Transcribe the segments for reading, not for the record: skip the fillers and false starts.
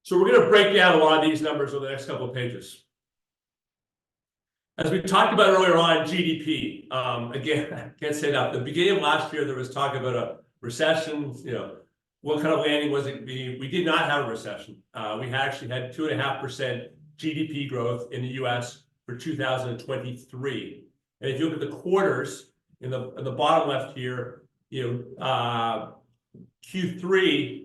So we're going to break down a lot of these numbers over the next couple of pages. As we talked about earlier on, GDP. Again, I can't say enough. At the beginning of last year, there was talk about a recession. What kind of landing was it be? We did not have a recession. We actually had 2.5% GDP growth in the U.S. for 2023. And if you look at the quarters in the bottom left here, Q3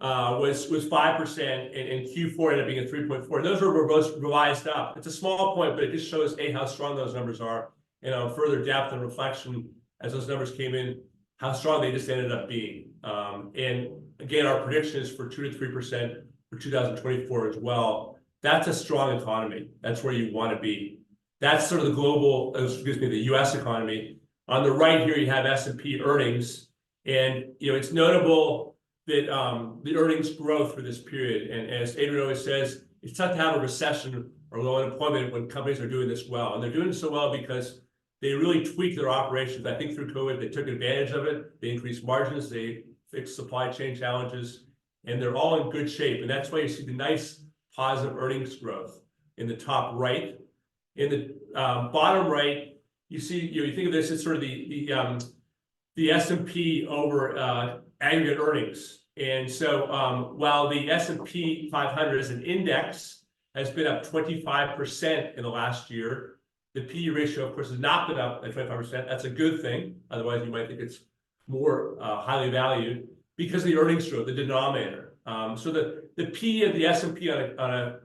was 5%, and Q4 ended up being at 3.4. Those were both revised up. It's a small point, but it just shows how strong those numbers are, and on further depth and reflection as those numbers came in, how strong they just ended up being. And again, our prediction is for 2 to 3% for 2024 as well. That's a strong economy. That's where you want to be. That's sort of the global, the U.S. economy. On the right here, you have S&P earnings, and it's notable that the earnings growth for this period. And as Adriaan always says, it's tough to have a recession or low unemployment when companies are doing this well. And they're doing so well because they really tweak their operations. I think through COVID, they took advantage of it. They increased margins, they fixed supply chain challenges, and they're all in good shape. And that's why you see the nice positive earnings growth in the top right. In the bottom right, you see, you think of this as sort of the S&P over aggregate earnings. And so while the S&P 500 as an index has been up 25% in the last year, the PE ratio, of course, has not been up at 25%. That's a good thing. Otherwise, you might think it's more highly valued because of the earnings growth, the denominator. So the PE of the S&P on a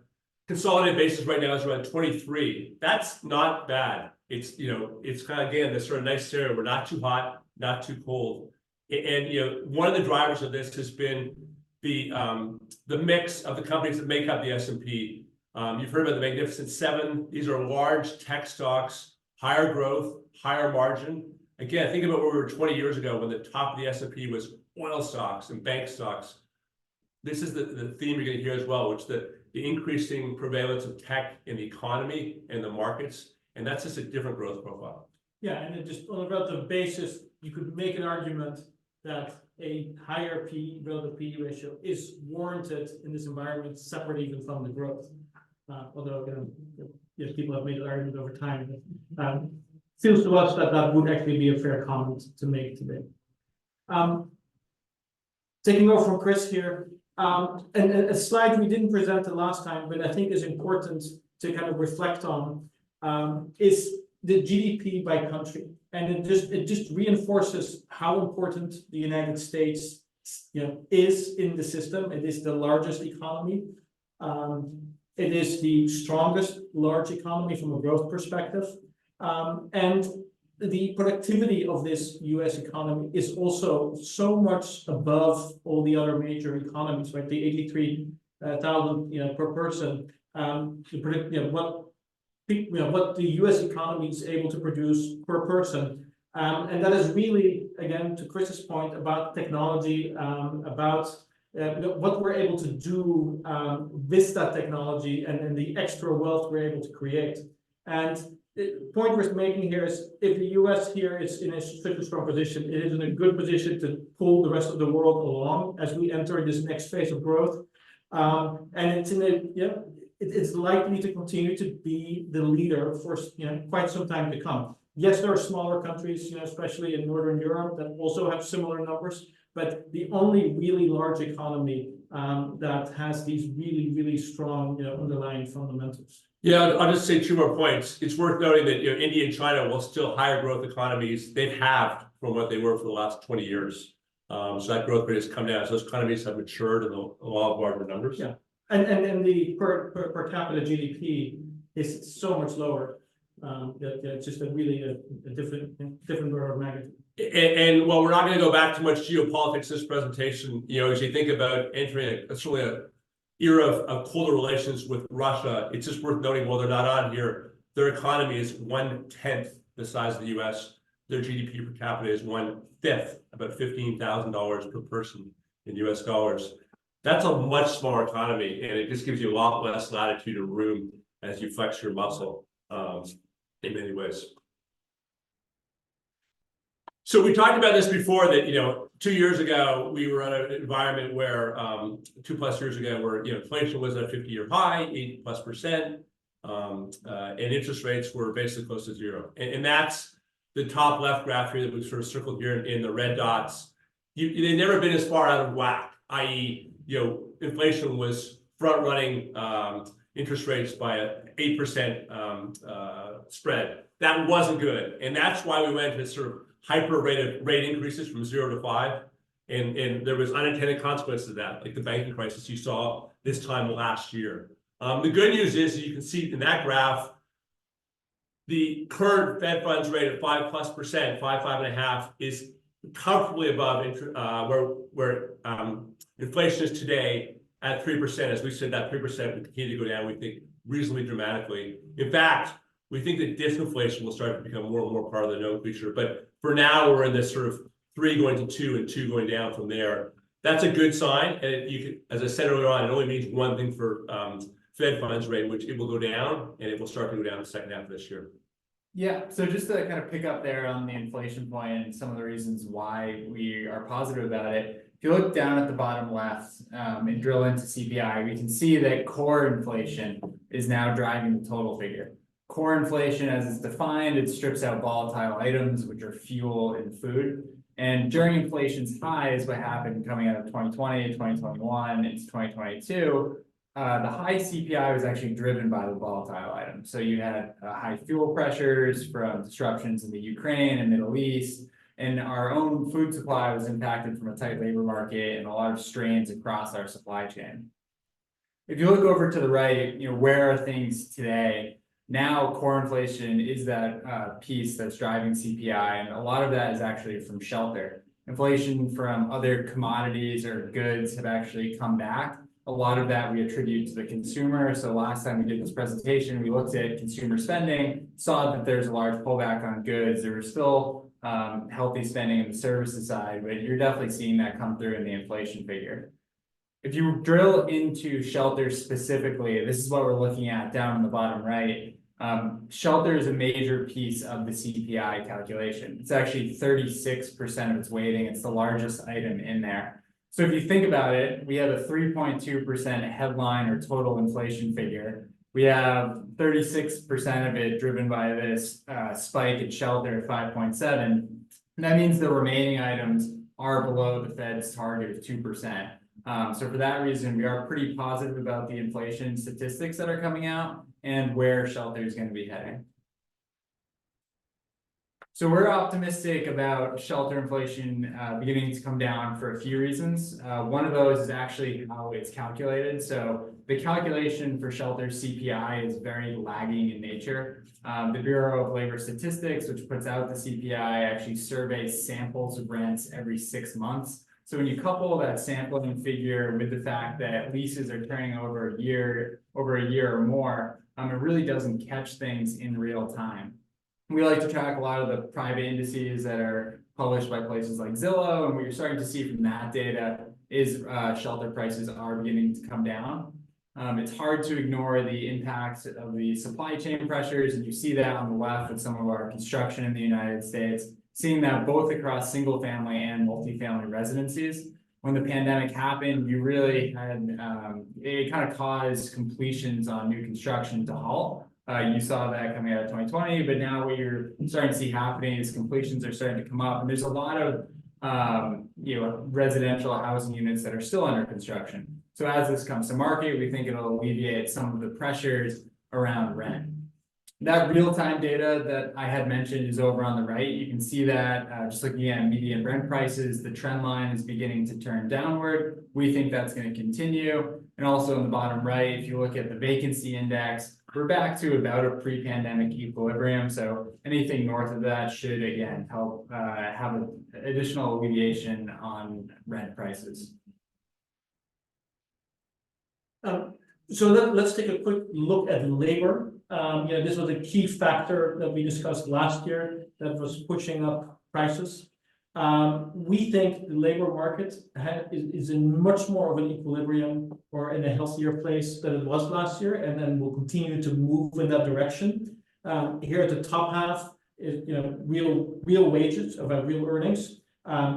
consolidated basis right now is around 23. That's not bad. It's kind of, again, this sort of nice scenario. We're not too hot, not too cold. And one of the drivers of this has been the mix of the companies that make up the S&P. You've heard about the Magnificent Seven. These are large tech stocks, higher growth, higher margin. Again, think about where we were 20 years ago when the top of the S&P was oil stocks and bank stocks. This is the theme you're going to hear as well, which is the increasing prevalence of tech in the economy and the markets. And that's just a different growth profile. Yeah, and it just on a relative basis, you could make an argument that a higher relative PE ratio is warranted in this environment, separate even from the growth. Although people have made an argument over time, feels to us that would actually be a fair comment to make today. Taking over from Chris here, and a slide we didn't present the last time, but I think is important to kind of reflect on, is the GDP by country. And it just reinforces how important the United States is in the system. It is the largest economy. It is the strongest large economy from a growth perspective. And the productivity of this US economy is also so much above all the other major economies, right? The 83,000 per person. What the US economy is able to produce per person. And that is really, again, to Chris's point about technology, about what we're able to do with that technology and the extra wealth we're able to create. And the point we're making here is if the US here is in a such a strong position, it is in a good position to pull the rest of the world along as we enter this next phase of growth. And it's it's likely to continue to be the leader for quite some time to come. Yes, there are smaller countries, especially in Northern Europe, that also have similar numbers. But the only really large economy that has these really, really strong underlying fundamentals. Yeah, I'll just say 2 more points. It's worth noting that India and China, while still higher growth economies, they've halved from what they were for the last 20 years. So that growth rate has come down. So those economies have matured in a lot of larger numbers. Yeah, and the per capita GDP is so much lower. It's just a different order of magnitude. And while we're not going to go back too much geopolitics this presentation, as you think about entering certainly an era of colder relations with Russia, it's just worth noting while they're not on here, their economy is 1/10 the size of the U.S. Their GDP per capita is 1/5, about $15,000 per person in U.S. dollars. That's a much smaller economy, and it just gives you a lot less latitude and room as you flex your muscle in many ways. So we talked about this before that, 2 years ago, we were in an environment where 2+ years ago, where inflation was at a 50-year high, 80+%, and interest rates were basically close to zero. And that's the top left graph here that we've sort of circled here in the red dots. They've never been as far out of whack, i.e., inflation was front running interest rates by a 8% spread. That wasn't good, and that's why we went to sort of hyper rate increases from 0 to 5, and there was unintended consequences of that, like the banking crisis you saw this time last year. The good news is, you can see in that graph, the current Fed funds rate of 5+%, 5.5, is comfortably above where inflation is today at 3%. As we said, that 3% will continue to go down, we think, reasonably dramatically. In fact, we think that disinflation will start to become more and more part of the known feature. But for now, we're in this sort of 3 going to 2 and 2 going down from there. That's a good sign. And you can, as I said earlier on, it only means one thing for Fed funds rate, which it will go down, and it will start to go down the second half of this year. Yeah, so just to kind of pick up there on the inflation point and some of the reasons why we are positive about it. If you look down at the bottom left and drill into CPI, we can see that core inflation is now driving the total figure. Core inflation, as it's defined, it strips out volatile items, which are fuel and food. And during inflation's highs, what happened coming out of 2020, 2021, into 2022, the high CPI was actually driven by the volatile items. So you had high fuel pressures from disruptions in the Ukraine and Middle East, and our own food supply was impacted from a tight labor market and a lot of strains across our supply chain. If you look over to the right, where are things today? Now, core inflation is that piece that's driving CPI, and a lot of that is actually from shelter. Inflation from other commodities or goods have actually come back. A lot of that we attribute to the consumer. So last time we did this presentation, we looked at consumer spending, saw that there's a large pullback on goods. There was still healthy spending on the services side, but you're definitely seeing that come through in the inflation figure. If you drill into shelter specifically, this is what we're looking at down in the bottom right. Shelter is a major piece of the CPI calculation. It's actually 36% of its weighting. It's the largest item in there. So if you think about it, we have a 3.2% headline or total inflation figure. We have 36% of it driven by this spike in shelter at 5.7. And that means the remaining items are below the Fed's target of 2%. So for that reason, we are pretty positive about the inflation statistics that are coming out and where shelter is going to be heading. So we're optimistic about shelter inflation beginning to come down for a few reasons. One of those is actually how it's calculated. So the calculation for shelter CPI is very lagging in nature. The Bureau of Labor Statistics, which puts out the CPI, actually surveys samples of rents every 6 months. So when you couple that sampling figure with the fact that leases are turning over a year or more, it really doesn't catch things in real time. We like to track a lot of the private indices that are published by places like Zillow, and what you're starting to see from that data is shelter prices are beginning to come down. It's hard to ignore the impact of the supply chain pressures, and you see that on the left with some of our construction in the United States, seeing that both across single family and multifamily residencies. When the pandemic happened, you really had, it kind of caused completions on new construction to halt. You saw that coming out of 2020, but now what you're starting to see happening is completions are starting to come up, and there's a lot of residential housing units that are still under construction. So as this comes to market, we think it'll alleviate some of the pressures around rent. That real-time data that I had mentioned is over on the right. You can see that just looking at median rent prices, the trend line is beginning to turn downward. We think that's going to continue. And also in the bottom right, if you look at the vacancy index, we're back to about a pre-pandemic equilibrium. So anything north of that should, again, help have an additional alleviation on rent prices. So let's take a quick look at labor. This was a key factor that we discussed last year that was pushing up prices. We think the labor market is in much more of an equilibrium or in a healthier place than it was last year, and then will continue to move in that direction. Here at the top half is real wages, about real earnings.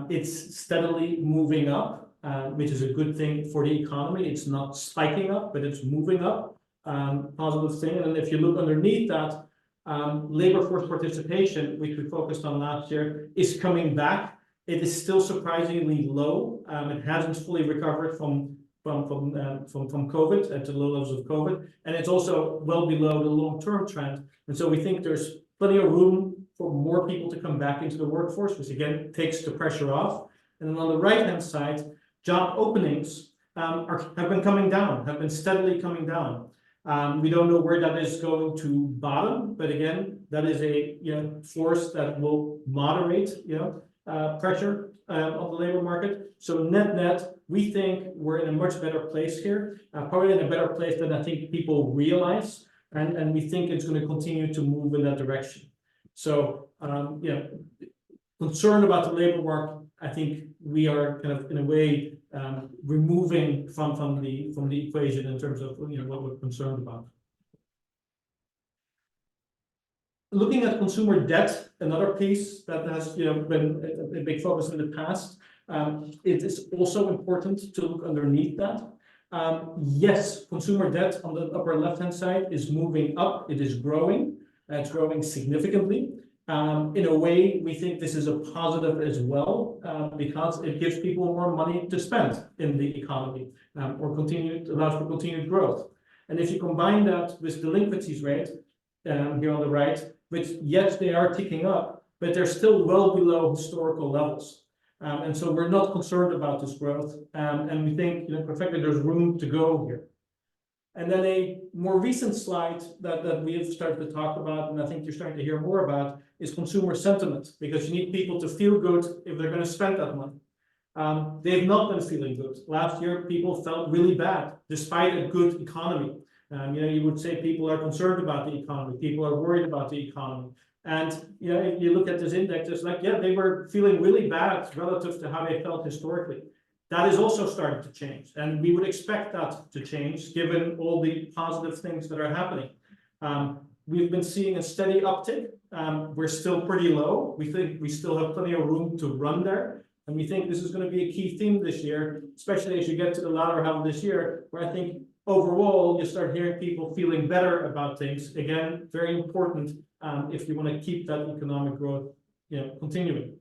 It's steadily moving up, which is a good thing for the economy. It's not spiking up, but it's moving up, positive thing. And if you look underneath that, labor force participation, which we focused on last year, is coming back. It is still surprisingly low. It hasn't fully recovered from COVID at the low levels of COVID, and it's also well below the long-term trend. And so we think there's plenty of room for more people to come back into the workforce, which again takes the pressure off. And then on the right-hand side, job openings have been coming down, have been steadily coming down. We don't know where that is going to bottom, but again, that is a force that will moderate pressure on the labor market. So net, we think we're in a much better place here, probably in a better place than I think people realize, and we think it's going to continue to move in that direction. So concerned about the labor market, I think we are kind of in a way removing from the equation in terms of what we're concerned about. Looking at consumer debt, another piece that has been a big focus in the past, it is also important to look underneath that. Yes, consumer debt on the upper left-hand side is moving up. It is growing. It's growing significantly. In a way, we think this is a positive as well, because it gives people more money to spend in the economy, or allows for continued growth. And if you combine that with delinquencies rate, here on the right, which yes, they are ticking up, but they're still well below historical levels. And so we're not concerned about this growth, and we think, perfectly, there's room to go here. And then a more recent slide that we have started to talk about, and I think you're starting to hear more about, is consumer sentiment, because you need people to feel good if they're going to spend that money. They've not been feeling good. Last year, people felt really bad, despite a good economy. You would say people are concerned about the economy, people are worried about the economy. And if you look at this index, it's like, they were feeling really bad relative to how they felt historically. That is also starting to change, and we would expect that to change given all the positive things that are happening. We've been seeing a steady uptick. We're still pretty low. We think we still have plenty of room to run there, and we think this is going to be a key theme this year, especially as you get to the latter half of this year, where I think overall you start hearing people feeling better about things. Again, very important if you want to keep that economic growth continuing.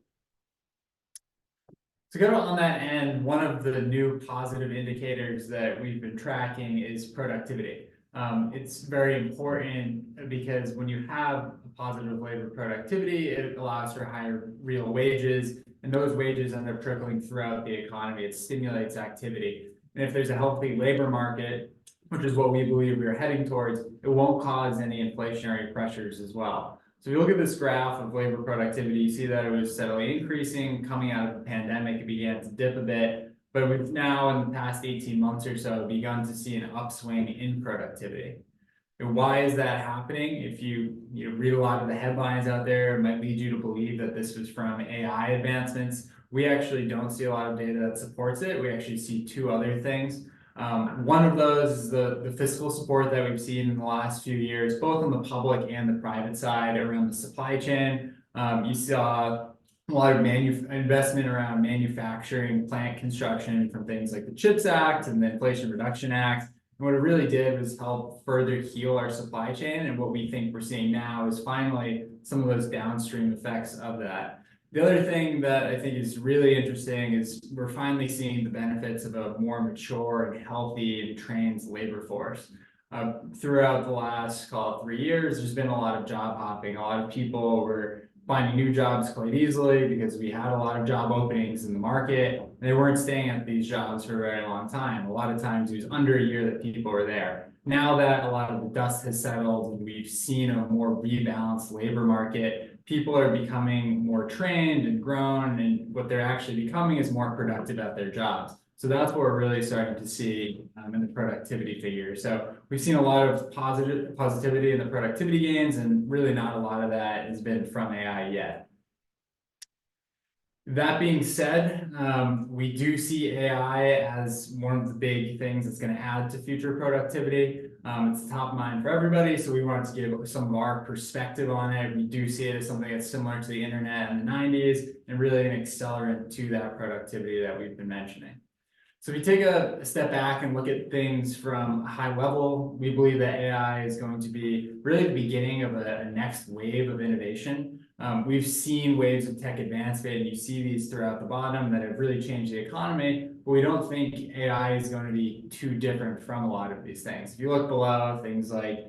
To go on that end, one of the new positive indicators that we've been tracking is productivity. It's very important because when you have a positive labor productivity, it allows for higher real wages, and those wages end up trickling throughout the economy. It stimulates activity. And if there's a healthy labor market, which is what we believe we're heading towards, it won't cause any inflationary pressures as well. So if you look at this graph of labor productivity, you see that it was steadily increasing. Coming out of the pandemic, it began to dip a bit, but we've now, in the past 18 months or so, begun to see an upswing in productivity. And why is that happening? If you read a lot of the headlines out there, it might lead you to believe that this was from AI advancements. We actually don't see a lot of data that supports it. We actually see two other things. One of those is the fiscal support that we've seen in the last few years, both on the public and the private side around the supply chain. You saw a lot of investment around manufacturing, plant construction from things like the CHIPS Act and the Inflation Reduction Act. And what it really did was help further heal our supply chain. And what we think we're seeing now is finally some of those downstream effects of that. The other thing that I think is really interesting is we're finally seeing the benefits of a more mature and healthy and trained labor force. Throughout the last, call it 3 years, there's been a lot of job hopping. A lot of people were finding new jobs quite easily because we had a lot of job openings in the market. And they weren't staying at these jobs for a very long time. A lot of times it was under a year that people were there. Now that a lot of the dust has settled and we've seen a more rebalanced labor market, people are becoming more trained and grown, and what they're actually becoming is more productive at their jobs. So that's what we're really starting to see in the productivity figures. So we've seen a lot of positivity in the productivity gains, and really not a lot of that has been from AI yet. That being said, we do see AI as one of the big things that's going to add to future productivity. It's top of mind for everybody, so we wanted to give some of our perspective on it. We do see it as something that's similar to the internet in the 90s and really an accelerant to that productivity that we've been mentioning. So if you take a step back and look at things from a high level, we believe that AI is going to be really the beginning of a next wave of innovation. We've seen waves of tech advancement, and you see these throughout the bottom that have really changed the economy, but we don't think AI is going to be too different from a lot of these things. If you look below, things like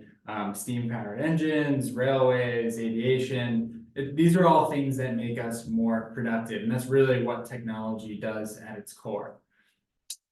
steam-powered engines, railways, aviation, these are all things that make us more productive, and that's really what technology does at its core.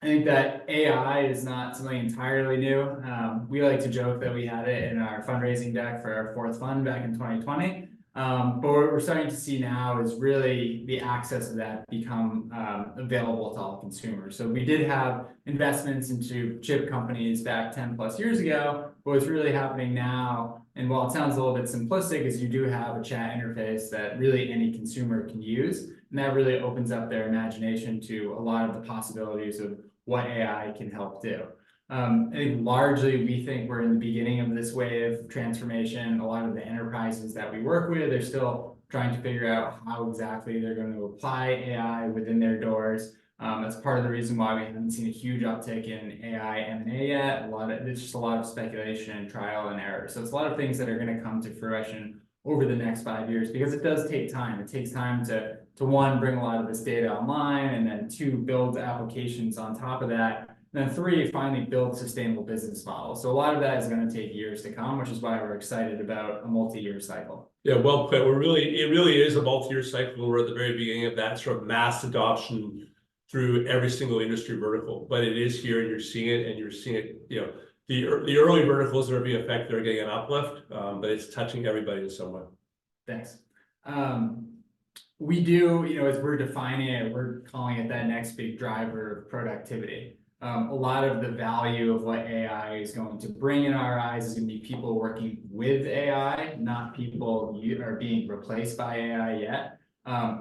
I think that AI is not something entirely new. We like to joke that we had it in our fundraising deck for our fourth fund back in 2020. But what we're starting to see now is really the access of that become available to all consumers. So we did have investments into chip companies back 10 plus years ago, but what's really happening now, and while it sounds a little bit simplistic, is you do have a chat interface that really any consumer can use. And that really opens up their imagination to a lot of the possibilities of what AI can help do. I think largely we think we're in the beginning of this wave of transformation. A lot of the enterprises that we work with are still trying to figure out how exactly they're going to apply AI within their doors. That's part of the reason why we haven't seen a huge uptick in AI M&A yet. It's just a lot of speculation and trial and error. So it's a lot of things that are going to come to fruition over the next 5 years, because it does take time. It takes time to one, bring a lot of this data online, and then two, build applications on top of that. And then three, finally build sustainable business models. So a lot of that is going to take years to come, which is why we're excited about a multi-year cycle. Yeah, well put. It really is a multi-year cycle. We're at the very beginning of that sort of mass adoption through every single industry vertical, but it is here, and you're seeing it, the early verticals that are being affected are getting an uplift, but it's touching everybody in some way. Thanks. We do, as we're defining it, we're calling it that next big driver of productivity. A lot of the value of what AI is going to bring in our eyes is going to be people working with AI, not people are being replaced by AI yet.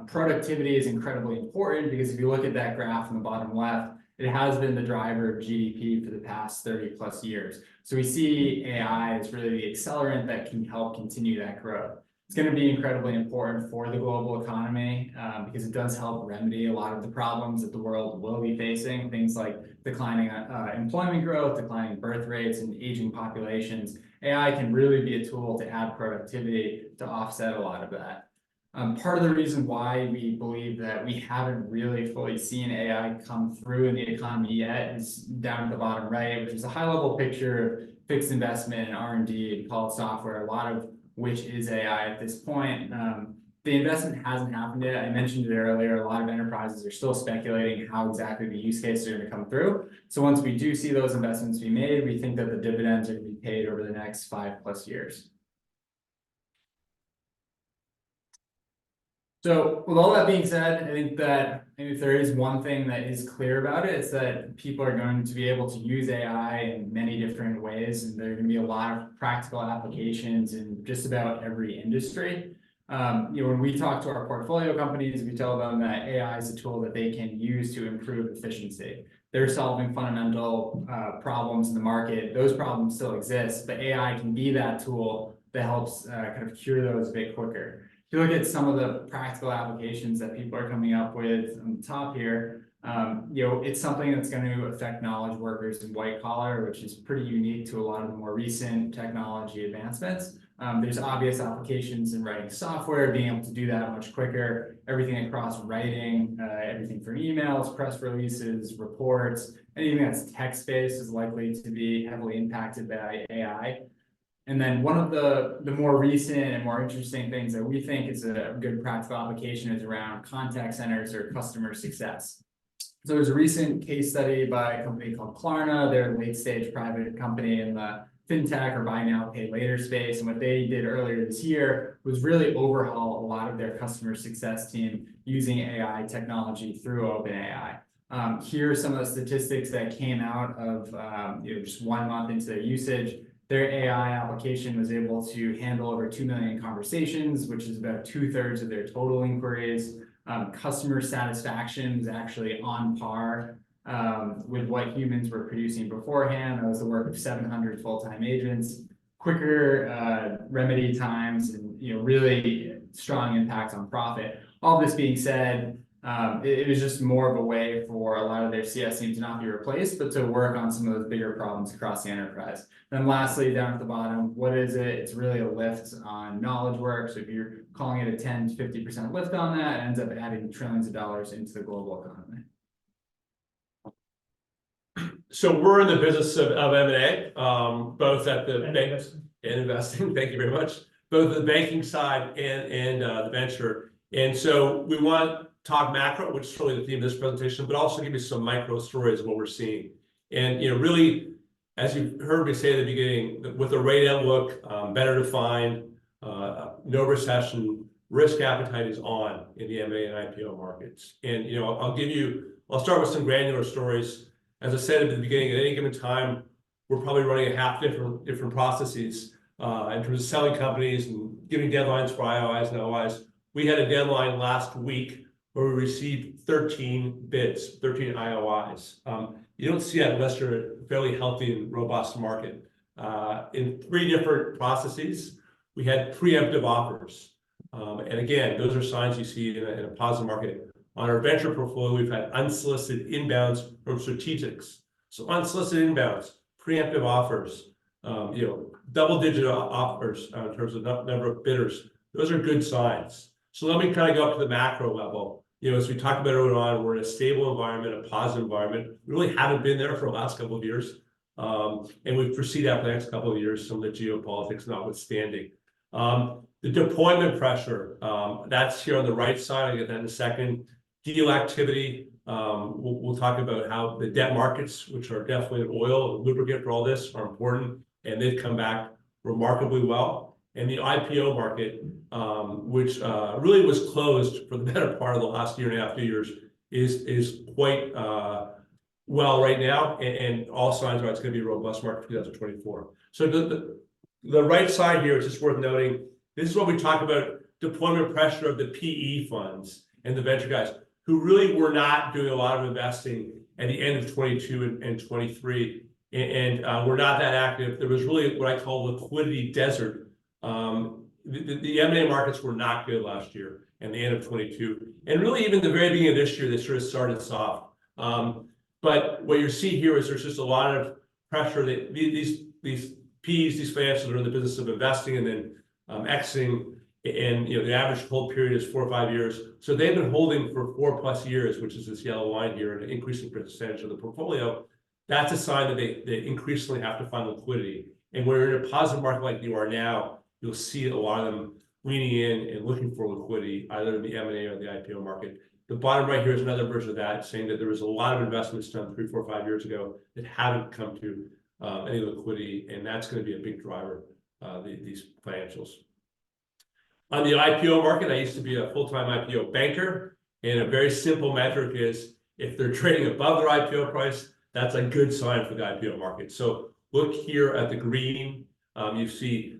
Productivity is incredibly important because if you look at that graph in the bottom left, it has been the driver of GDP for the past 30 plus years. So we see AI as really the accelerant that can help continue that growth. It's going to be incredibly important for the global economy because it does help remedy a lot of the problems that the world will be facing, things like declining employment growth, declining birth rates, and aging populations. AI can really be a tool to add productivity to offset a lot of that. Part of the reason why we believe that we haven't really fully seen AI come through in the economy yet is down at the bottom right, which is a high-level picture of fixed investment in R&D and called software, a lot of which is AI at this point. The investment hasn't happened yet. I mentioned it earlier, a lot of enterprises are still speculating how exactly the use cases are going to come through. So once we do see those investments be made, we think that the dividends are going to be paid over the next 5+ years. So with all that being said, I think that if there is one thing that is clear about it, it's that people are going to be able to use AI in many different ways, and there are going to be a lot of practical applications in just about every industry. When we talk to our portfolio companies, we tell them that AI is a tool that they can use to improve efficiency. They're solving fundamental problems in the market. Those problems still exist, but AI can be that tool that helps kind of cure those a bit quicker. If you look at some of the practical applications that people are coming up with on the top here, it's something that's going to affect knowledge workers in white collar, which is pretty unique to a lot of the more recent technology advancements. There's obvious applications in writing software, being able to do that much quicker, everything across writing, everything from emails, press releases, reports, anything that's text-based is likely to be heavily impacted by AI. And then one of the more recent and more interesting things that we think is a good practical application is around contact centers or customer success. So there's a recent case study by a company called Klarna. They're a late-stage private company in the fintech or buy now, pay later space. And what they did earlier this year was really overhaul a lot of their customer success team using AI technology through OpenAI. Here are some of the statistics that came out of just 1 month into their usage. Their AI application was able to handle over 2 million conversations, which is about 2/3 of their total inquiries. Customer satisfaction was actually on par with what humans were producing beforehand. That was the work of 700 full-time agents. Quicker remedy times, and really strong impact on profit. All this being said, it was just more of a way for a lot of their CS teams to not be replaced, but to work on some of those bigger problems across the enterprise. Then lastly, down at the bottom, what is it? It's really a lift on knowledge work. So if you're calling it a 10 to 50% lift on that, it ends up adding trillions of dollars into the global economy. So we're in the business of M&A, both at the bank And and investing. Thank you very much. Both the banking side and the venture. And so we want to talk macro, which is really the theme of this presentation, but also give you some micro stories of what we're seeing. And really, as you heard me say at the beginning, with the rate outlook better defined, no recession, risk appetite is on in the M&A and IPO markets. And I'll start with some granular stories. As I said at the beginning, at any given time, we're probably running a half different processes in terms of selling companies and giving deadlines for IOIs and OIs. We had a deadline last week where we received 13 bids, 13 IOIs. You don't see that unless you're a fairly healthy and robust market. In 3 different processes, we had preemptive offers. And again, those are signs you see in a positive market. On our venture portfolio, we've had unsolicited inbounds from strategics. So unsolicited inbounds, preemptive offers, double-digit offers in terms of number of bidders. Those are good signs. So let me kind of go up to the macro level. As we talked about earlier on, we're in a stable environment, a positive environment. We really haven't been there for the last couple of years. And we foresee that for the next couple of years, some of the geopolitics notwithstanding. The deployment pressure, that's here on the right side. I'll get that in a second. Deal activity. We'll talk about how the debt markets, which are definitely an oil lubricant for all this, are important, and they've come back remarkably well. And the IPO market, which really was closed for the better part of the last year and a half, 2 years, is quite well right now, and all signs are it's going to be a robust market for 2024. So the right side here is just worth noting. This is what we talk about: deployment pressure of the PE funds and the venture guys, who really were not doing a lot of investing at the end of 22 and 23, and were not that active. There was really what I call liquidity desert. The M&A markets were not good last year and the end of 22. And really even the very beginning of this year, they sort of started soft. But what you see here is there's just a lot of pressure that these PEs, these financials are in the business of investing and then exiting. And the average hold period is 4 or 5 years. So they've been holding for 4+ years, which is this yellow line here, an increasing percentage of the portfolio. That's a sign that they increasingly have to find liquidity. And when you're in a positive market like you are now, you'll see a lot of them leaning in and looking for liquidity, either in the M&A or the IPO market. The bottom right here is another version of that, saying that there was a lot of investments done 3, 4, 5 years ago that haven't come to any liquidity, and that's going to be a big driver, these financials. On the IPO market, I used to be a full-time IPO banker, and a very simple metric is if they're trading above their IPO price, that's a good sign for the IPO market. So look here at the green. You see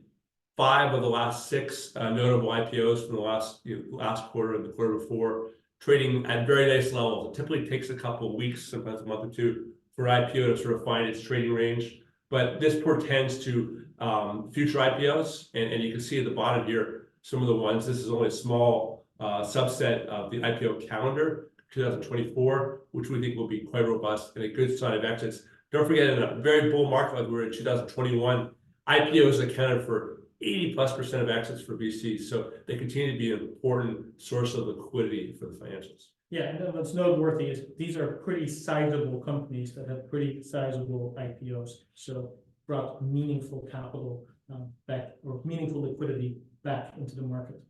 5 of the last 6 notable IPOs from the last quarter and the quarter before, trading at very nice levels. It typically takes a couple of weeks, sometimes a month or 2, for IPO to sort of find its trading range. But this portends to future IPOs, and you can see at the bottom here some of the ones. This is only a small subset of the IPO calendar, 2024, which we think will be quite robust and a good sign of exits. Don't forget, in a very bull market like we were in 2021, IPOs accounted for 80+% of exits for VCs. So they continue to be an important source of liquidity for the financials. Yeah, and what's noteworthy is these are pretty sizable companies that have pretty sizable IPOs. So brought meaningful capital back, or meaningful liquidity back into the market.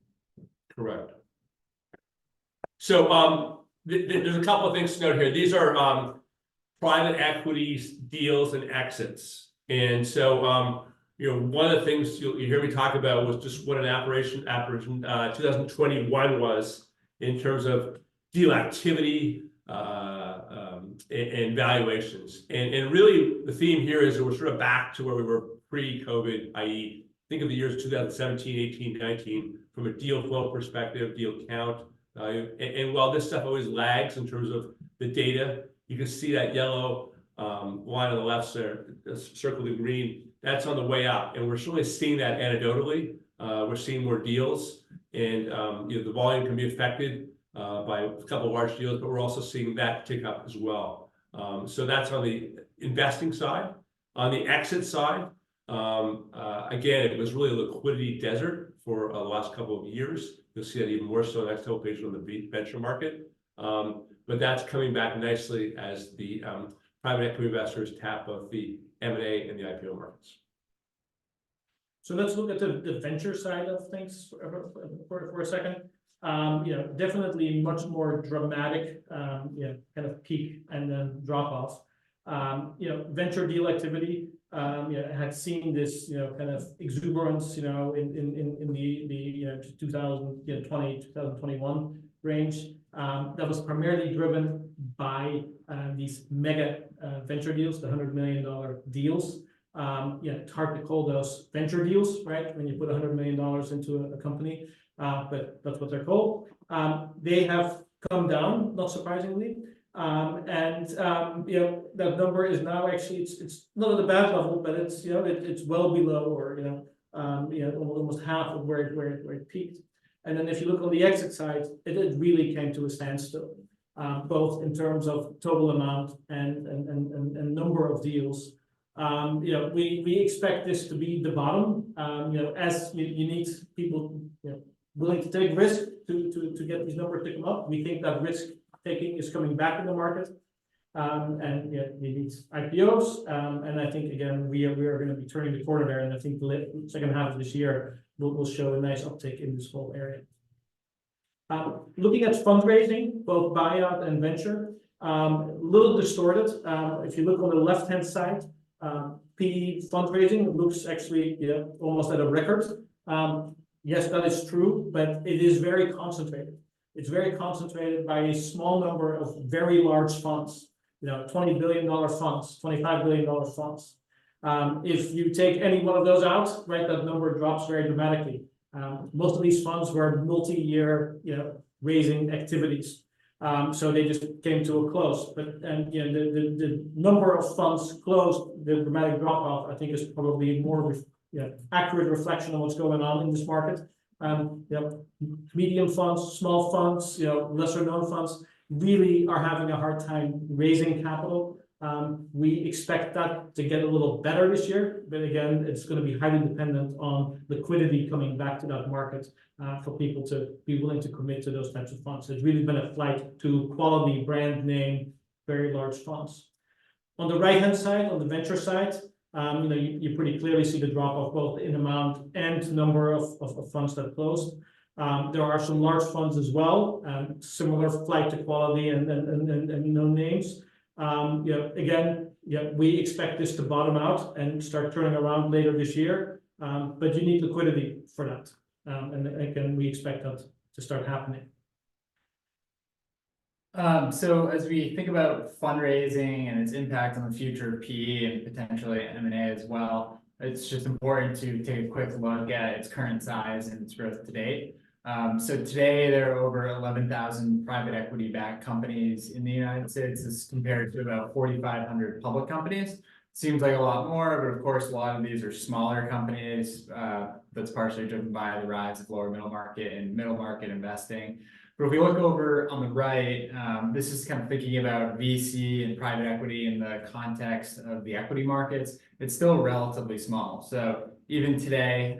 Correct. So there's a couple of things to note here. These are private equities deals and exits. And so one of the things you hear me talk about was just what an apparition 2021 was in terms of deal activity and valuations. And really the theme here is that we're sort of back to where we were pre-COVID, i.e. think of the years 2017, 18, 19 from a deal flow perspective, deal count, And while this stuff always lags in terms of the data, you can see that yellow line on the left there, circled in green, that's on the way up. And we're certainly seeing that anecdotally. We're seeing more deals, and the volume can be affected by a couple of large deals, but we're also seeing that tick up as well. So that's on the investing side. On the exit side, again, it was really a liquidity desert for the last couple of years. You'll see that even more so on the next couple pages on the venture market. But that's coming back nicely as the private equity investors tap both the M&A and the IPO markets. So let's look at the venture side of things for a second. Definitely much more dramatic, kind of peak and then drop off. Venture deal activity, had seen this, kind of exuberance, in the 2020, 2021 range. That was primarily driven by these mega venture deals, the $100 million deals. It's hard to call those venture deals, right? When you put $100 million into a company, but that's what they're called. They have come down, not surprisingly. That number is now actually, it's not at a bad level, but it's, it's well below, or, almost half of where it peaked. And then if you look on the exit side, it really came to a standstill, both in terms of total amount and number of deals. We expect this to be the bottom. As you need people, willing to take risk to get these numbers to come up. We think that risk taking is coming back in the market, and you need IPOs. And I think again we are going to be turning the corner there, and I think the second half of this year will show a nice uptick in this whole area. Looking at fundraising, both buyout and venture, a little distorted. If you look on the left-hand side, PE fundraising looks actually almost at a record. Yes, that is true, but it is very concentrated. It's very concentrated by a small number of very large funds, $20 billion funds, $25 billion funds. If you take any one of those out, right, that number drops very dramatically. Most of these funds were multi-year, raising activities. So they just came to a close. But the number of funds closed, the dramatic drop off, I think is probably more accurate reflection of what's going on in this market. Medium funds, small funds, lesser known funds really are having a hard time raising capital. We expect that to get a little better this year, but again, it's going to be highly dependent on liquidity coming back to that market for people to be willing to commit to those types of funds. It's really been a flight to quality, brand name, very large funds. On the right-hand side, on the venture side, you pretty clearly see the drop off both in amount and number of funds that closed. There are some large funds as well, similar flight to quality and known names. We expect this to bottom out and start turning around later this year, but you need liquidity for that. And again, we expect that to start happening. So as we think about fundraising and its impact on the future of PE and potentially M&A as well, it's just important to take a quick look at its current size and its growth to date. So today there are over 11,000 private equity-backed companies in the United States as compared to about 4,500 public companies. Seems like a lot more, but of course a lot of these are smaller companies. That's partially driven by the rise of lower middle market and middle market investing. But if we look over on the right, this is kind of thinking about VC and private equity in the context of the equity markets. It's still relatively small. So even today,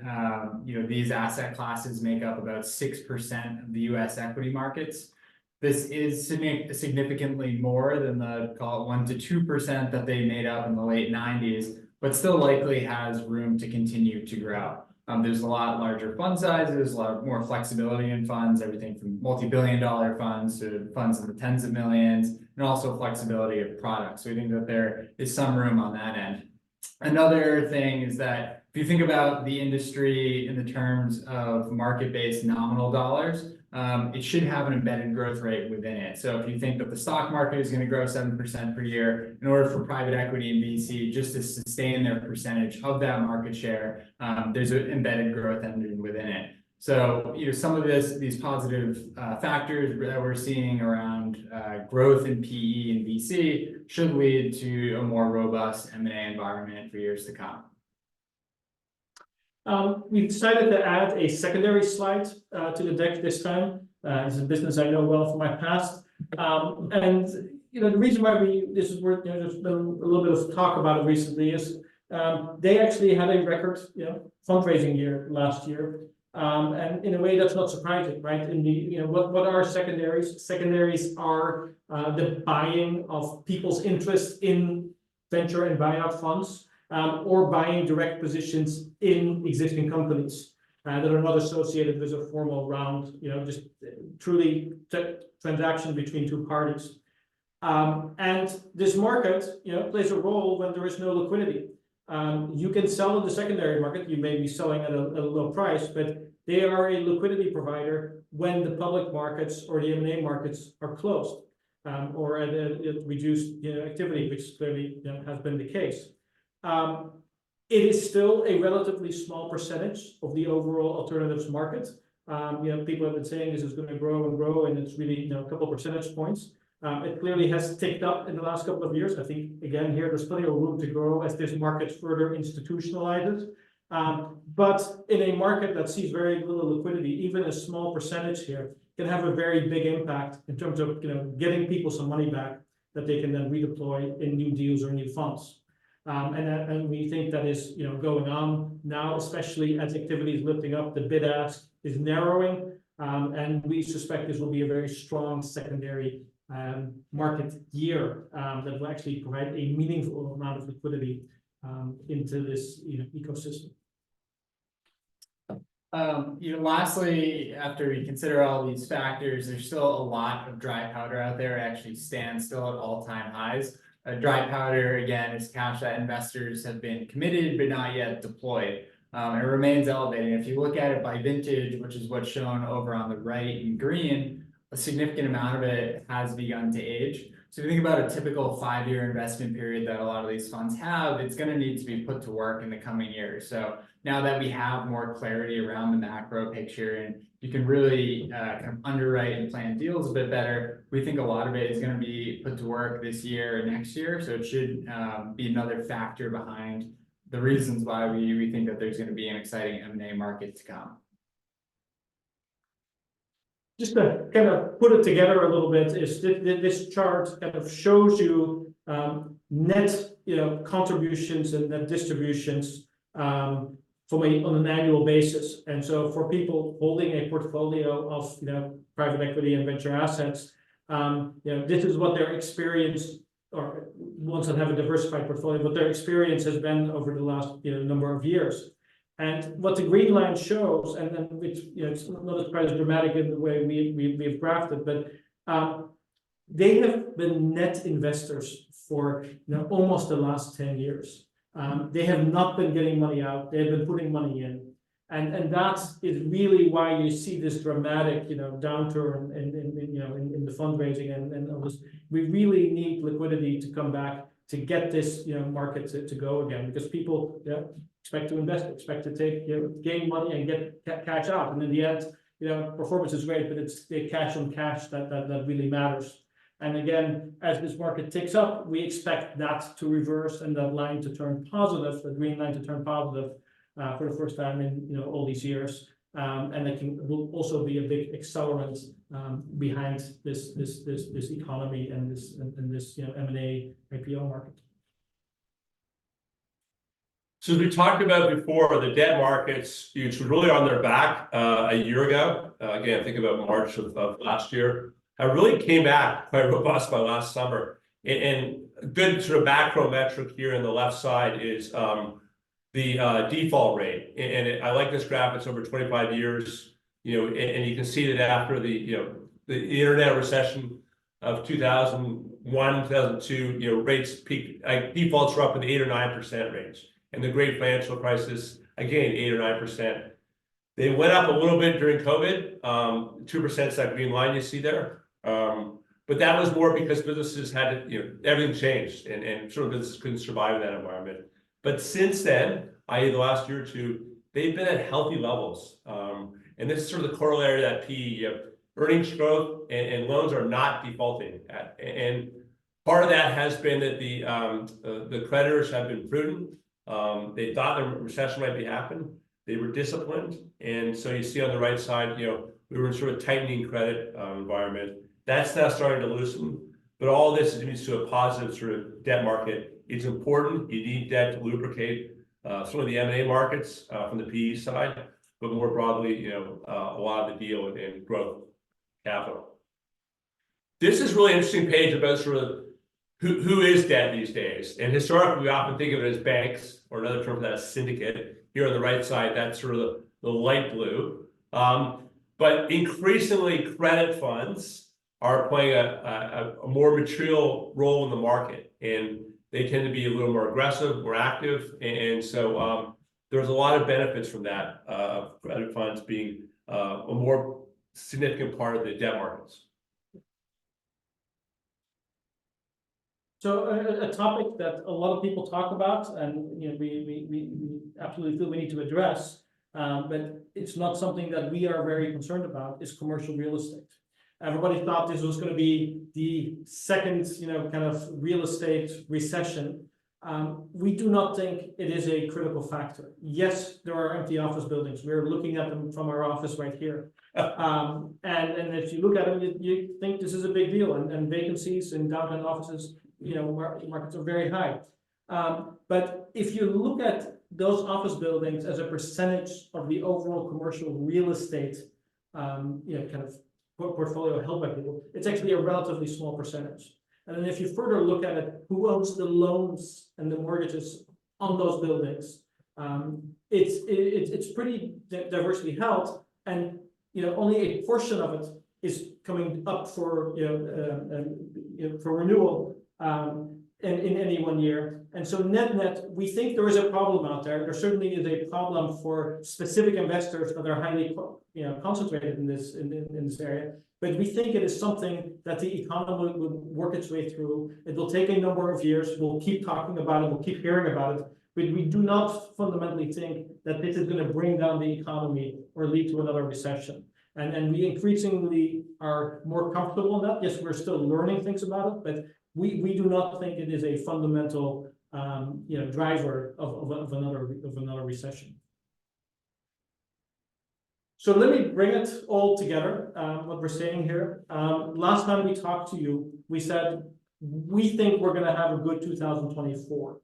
these asset classes make up about 6% of the U.S. equity markets. This is significantly more than the, call it 1 to 2% that they made up in the late 90s, but still likely has room to continue to grow. There's a lot larger fund sizes, a lot more flexibility in funds, everything from multi-billion-dollar funds to funds in the tens of millions, and also flexibility of products. So we think that there is some room on that end. Another thing is that if you think about the industry in the terms of market-based nominal dollars, it should have an embedded growth rate within it. So if you think that the stock market is going to grow 7% per year, in order for private equity and VC just to sustain their percentage of that market share, there's an embedded growth engine within it. So, some of these positive factors that we're seeing around growth in PE and VC should lead to a more robust M&A environment for years to come. We decided to add a secondary slide to the deck this time. It's a business I know well from my past. And the reason why this is worth, there's been a little bit of talk about it recently is they actually had a record, fundraising year last year. And in a way that's not surprising, right? In the, what are secondaries? Secondaries are the buying of people's interest in venture and buyout funds, or buying direct positions in existing companies that are not associated with a formal round, just truly transaction between two parties. And this market, plays a role when there is no liquidity. You can sell in the secondary market. You may be selling at a low price, but they are a liquidity provider when the public markets or the M&A markets are closed, or at a reduced activity, which clearly has been the case. It is still a relatively small percentage of the overall alternatives market. People have been saying this is going to grow and grow, and it's really a couple percentage points. It clearly has ticked up in the last couple of years. I think, again, here there's plenty of room to grow as this market further institutionalizes. But in a market that sees very little liquidity, even a small percentage here can have a very big impact in terms of getting people some money back that they can then redeploy in new deals or new funds. And we think that is going on now, especially as activity is lifting up, the bid-ask is narrowing, and we suspect this will be a very strong secondary market year that will actually provide a meaningful amount of liquidity into this ecosystem. Lastly, after we consider all these factors, there's still a lot of dry powder out there. It actually stands still at all-time highs. Dry powder, again, is cash that investors have been committed but not yet deployed. It remains elevated. If you look at it by vintage, which is what's shown over on the right in green, a significant amount of it has begun to age. So if you think about a typical 5-year investment period that a lot of these funds have, it's going to need to be put to work in the coming years. So now that we have more clarity around the macro picture and you can really kind of underwrite and plan deals a bit better, we think a lot of it is going to be put to work this year and next year. So it should be another factor behind the reasons why we think that there's going to be an exciting M&A market to come. Just to kind of put it together a little bit, is this chart kind of shows you net contributions and net distributions on an annual basis. And so for people holding a portfolio of private equity and venture assets, this is what their experience, or ones that have a diversified portfolio, what their experience has been over the last number of years. And what the green line shows, and then which it's not quite as dramatic in the way we've graphed it, but they have been net investors for almost the last 10 years. They have not been getting money out; they have been putting money in, and that is really why you see this dramatic downturn in the fundraising and all this. We really need liquidity to come back to get this market to go again, because people expect to invest, expect to take gain money and get cash out, and in the end, performance is great, but it's the cash on cash that really matters. And again, as this market ticks up, we expect that to reverse and that line to turn positive, the green line to turn positive for the first time in all these years, and it will also be a big accelerant behind this economy and this M&A IPO market. So as we talked about before, the debt markets, which were really on their back a year ago, again, think about March of last year, really came back quite robust by last summer. And a good sort of macro metric here on the left side is the default rate. And I like this graph, it's over 25 years, and you can see that after the internet recession of 2001, 2002, rates peaked, defaults were up in the 8 or 9% range. And the great financial crisis, again, 8 or 9%. They went up a little bit during COVID. 2% is that green line you see there. But that was more because businesses had to, everything changed, and sort of businesses couldn't survive in that environment. But since then, i.e. the last year or two, they've been at healthy levels. And this is sort of the corollary to that PE. You have earnings growth and loans are not defaulting. And part of that has been that the creditors have been prudent. They thought the recession might be happening. They were disciplined. And so you see on the right side, we were in sort of tightening credit environment. That's now starting to loosen. But all this leads to a positive sort of debt market. It's important. You need debt to lubricate some of the M&A markets from the PE side, but more broadly, a lot of the deal in growth capital. This is really interesting page about sort of who is debt these days. And historically, we often think of it as banks, or another term for that is syndicate. Here on the right side, that's sort of the light blue. But increasingly, credit funds are playing a more material role in the market. And they tend to be a little more aggressive, more active. And so there's a lot of benefits from that, credit funds being a more significant part of the debt markets. So a topic that a lot of people talk about, and we absolutely feel we need to address, but it's not something that we are very concerned about, is commercial real estate. Everybody thought this was going to be the second, kind of real estate recession. We do not think it is a critical factor. Yes, there are empty office buildings. We're looking at them from our office right here. And if you look at them, you think this is a big deal. And vacancies in downtown offices, markets are very high. But if you look at those office buildings as a percentage of the overall commercial real estate, kind of portfolio held by people, it's actually a relatively small percentage. And then if you further look at it, who owns the loans and the mortgages on those buildings? It's pretty diversely held, and only a portion of it is coming up for for renewal in any one year. And so net, we think there is a problem out there. There certainly is a problem for specific investors that are highly concentrated in this area. But we think it is something that the economy will work its way through. It will take a number of years. We'll keep talking about it. We'll keep hearing about it. But we do not fundamentally think that this is going to bring down the economy or lead to another recession. And we increasingly are more comfortable in that. Yes, we're still learning things about it, but we do not think it is a fundamental driver of another recession. So let me bring it all together, what we're saying here. Last time we talked to you, we said, we think we're going to have a good 2024.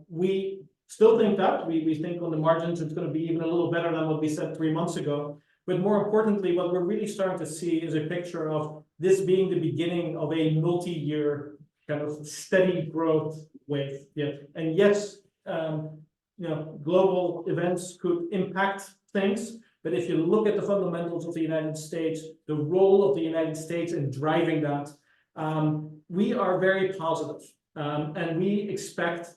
We still think that. We think on the margins, it's going to be even a little better than what we said 3 months ago. But more importantly, what we're really starting to see is a picture of this being the beginning of a multi-year kind of steady growth wave. Yeah. And yes, global events could impact things. But if you look at the fundamentals of the United States, the role of the United States in driving that, we are very positive. And we expect,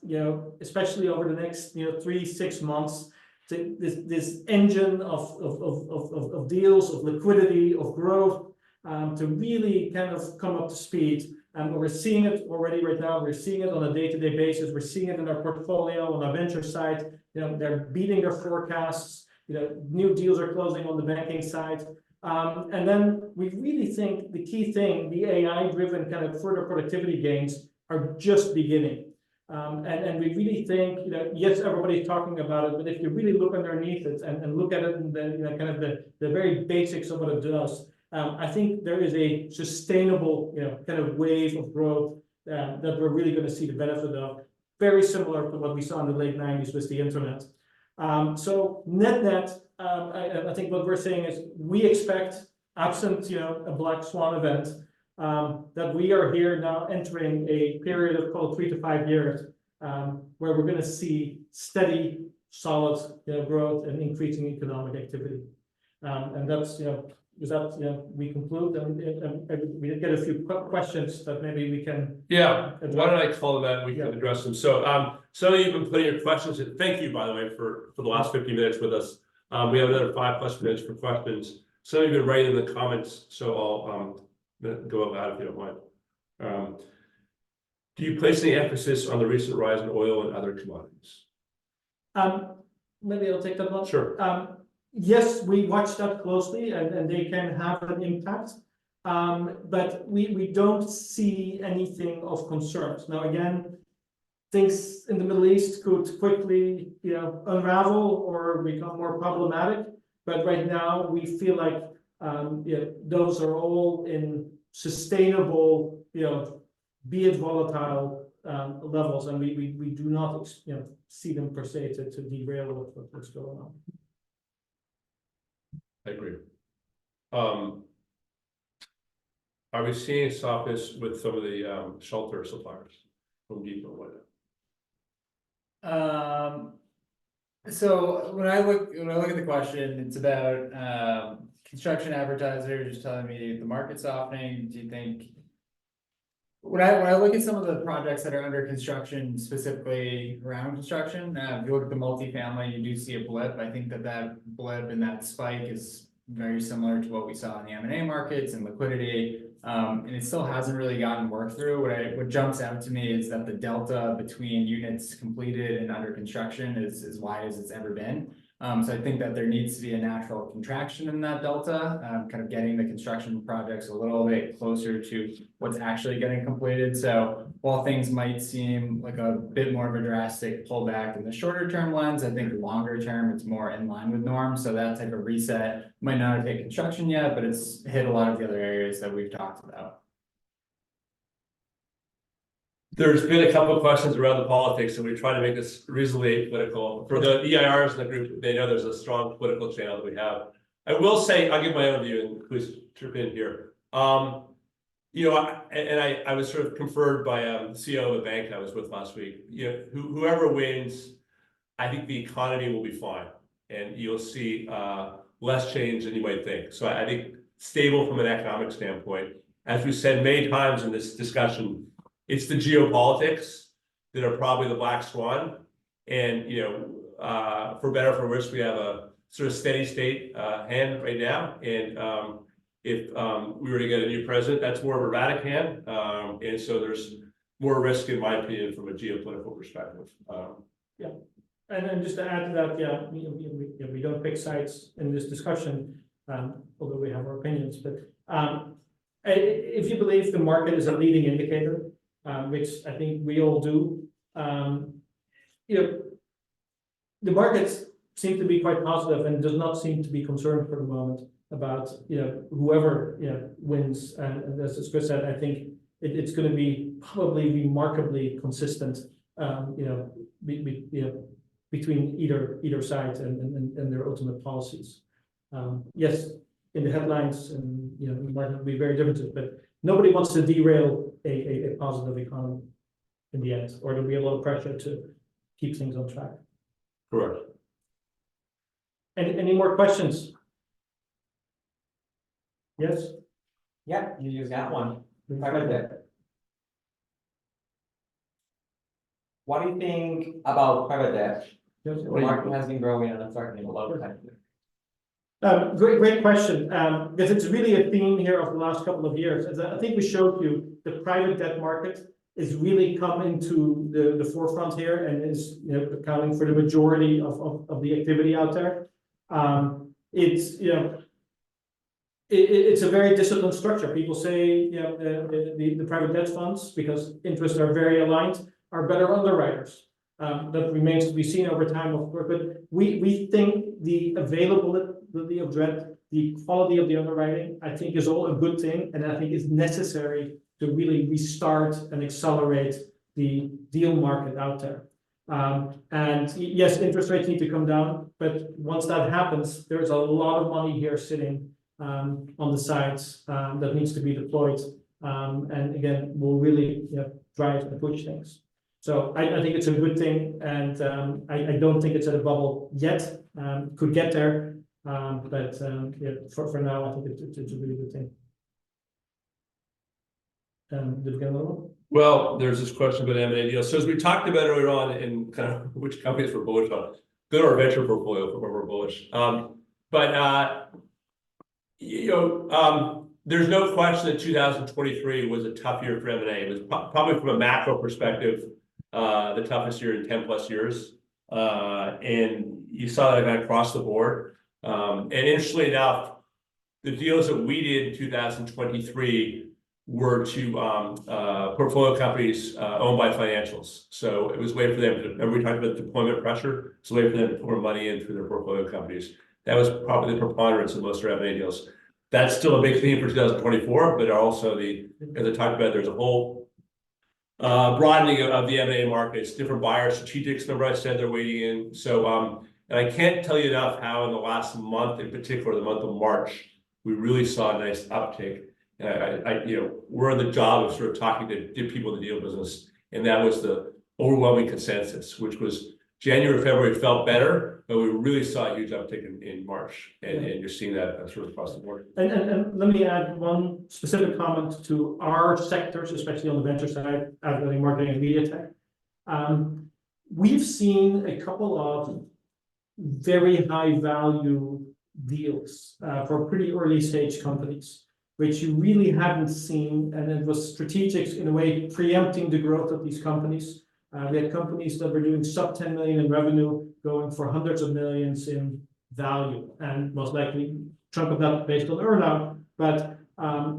especially over the next 3-6 months, this engine of deals, of liquidity, of growth, to really kind of come up to speed. And we're seeing it already right now. We're seeing it on a day-to-day basis. We're seeing it in our portfolio, on our venture side. They're beating their forecasts. New deals are closing on the banking side. And then we really think the key thing, the AI-driven kind of further productivity gains are just beginning. And we really think, yes, everybody's talking about it, but if you really look underneath it and look at it in the kind of the very basics of what it does, I think there is a sustainable, kind of wave of growth that we're really going to see the benefit of, very similar to what we saw in the late 90s with the internet. So net, I think what we're saying is we expect, absent a black swan event, that we are here now entering a period of called 3 to 5 years, where we're going to see steady, solid growth and increasing economic activity. And that's with that we conclude, and we did get a few questions that maybe we can. Yeah, why don't I call them out and we can address them. So some of you have been putting your questions in. Thank you, by the way, for the last 50 minutes with us. We have another 5+ minutes for questions. Some of you have been writing in the comments, so I'll go about if you don't mind. Do you place any emphasis on the recent rise in oil and other commodities? Maybe I'll take that one. Sure. yes, we watch that closely and they can have an impact. But we don't see anything of concerns. Now, again, things in the Middle East could quickly, unravel or become more problematic. But right now, we feel like, those are all in sustainable, be it volatile, levels, and we do not, see them per se to derail what's going on. I agree. Are we seeing softness with some of the shelter suppliers from Depot? So when I look at the question, it's about construction advertisers just telling me the market's softening. Do you think when I look at some of the projects that are under construction, specifically around construction, if you look at the multifamily, you do see a blip. I think that blip and that spike is very similar to what we saw in the M&A markets and liquidity. And it still hasn't really gotten worked through. What jumps out to me is that the delta between units completed and under construction is as wide as it's ever been. So I think that there needs to be a natural contraction in that delta, kind of getting the construction projects a little bit closer to what's actually getting completed. So while things might seem like a bit more of a drastic pullback in the shorter term lens, I think longer term it's more in line with norms. So that type of reset might not have hit construction yet, but it's hit a lot of the other areas that we've talked about. There's been a couple of questions around the politics, and we try to make this reasonably apolitical. For the EIRs in the group, they know there's a strong political channel that we have. I will say, I'll give my own view, and please chip in here. I was sort of conferred by CEO of a bank I was with last week. Whoever wins, I think the economy will be fine, and you'll see less change than you might think. So I think stable from an economic standpoint. As we said many times in this discussion, it's the geopolitics that are probably the black swan. And, for better or for worse, we have a sort of steady state hand right now. And if we were to get a new president, that's more of a erratic hand. And so there's more risk, in my opinion, from a geopolitical perspective. Yeah. And then just to add to that, we don't pick sides in this discussion, although we have our opinions. But if you believe the market is a leading indicator, which I think we all do, the markets seem to be quite positive and does not seem to be concerned for the moment about whoever wins. And as Chris said, I think it's going to be probably remarkably consistent, between either side and their ultimate policies. Yes, in the headlines and the market will be very different, but nobody wants to derail a positive economy in the end, or there'll be a lot of pressure to keep things on track. Correct. Any more questions? Yes? Yeah, you use that one. Private debt. What do you think about private debt? Yes. The market has been growing and uncertainty a lot of time. Great question. Because it's really a theme here of the last couple of years. As I think we showed you, the private debt market is really coming to the forefront here and is accounting for the majority of the activity out there. It's a very disciplined structure. People say the private debt funds, because interests are very aligned, are better underwriters. That remains to be seen over time, of course, but we think the availability of debt, the quality of the underwriting, I think is all a good thing, and I think is necessary to really restart and accelerate the deal market out there. And yes, interest rates need to come down, but once that happens, there's a lot of money here sitting on the sides that needs to be deployed, and again, will really drive and push things. So I think it's a good thing, and I don't think it's at a bubble yet. Could get there, but for now, I think it's a really good thing. Did we get another one? Well, there's this question about M&A deals. So as we talked about earlier on in kind of which companies we're bullish on, good our venture portfolio for where we're bullish. There's no question that 2023 was a tough year for M&A. It was probably from a macro perspective, the toughest year in 10 plus years. And you saw that kind of across the board. And interestingly enough, the deals that we did in 2023 were to portfolio companies owned by financials. So it was a way for them to, remember we talked about deployment pressure? It's a way for them to pour money in through their portfolio companies. That was probably the preponderance of most of our M&A deals. That's still a big theme for 2024, but also as I talked about, there's a whole broadening of the M&A markets, different buyers, strategics, remember I said they're weighting in. So, and I can't tell you enough how in the last month, in particular, the month of March, we really saw a nice uptick. We're in the job of sort of talking to people in the deal business, and that was the overwhelming consensus, which was January, February felt better, but we really saw a huge uptick in March, and you're seeing that sort of across the board. And let me add one specific comment to our sectors, especially on the venture side, advertising, marketing, and media tech. We've seen a couple of very high value deals for pretty early stage companies, which you really hadn't seen, and it was strategics in a way preempting the growth of these companies. We had companies that were doing sub 10 million in revenue, going for hundreds of millions in value, and most likely chunk of that based on earnout. But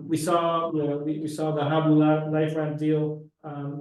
we saw we saw the Habu LifeRamp deal.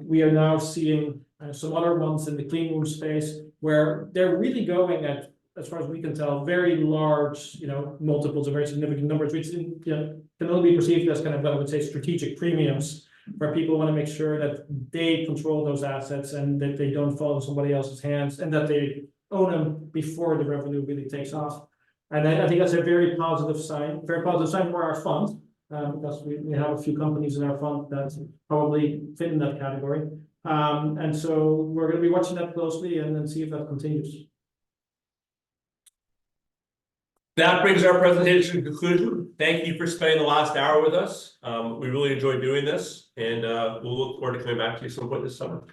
We are now seeing some other ones in the clean room space where they're really going at, as far as we can tell, very large, multiples of very significant numbers, which can only be perceived as kind of, I would say, strategic premiums, where people want to make sure that they control those assets and that they don't fall in somebody else's hands and that they own them before the revenue really takes off. And I think that's a very positive sign for our fund, because we have a few companies in our fund that probably fit in that category. And so we're going to be watching that closely and then see if that continues. That brings our presentation to conclusion. Thank you for spending the last hour with us. We really enjoyed doing this, and we'll look forward to coming back to you some point this summer.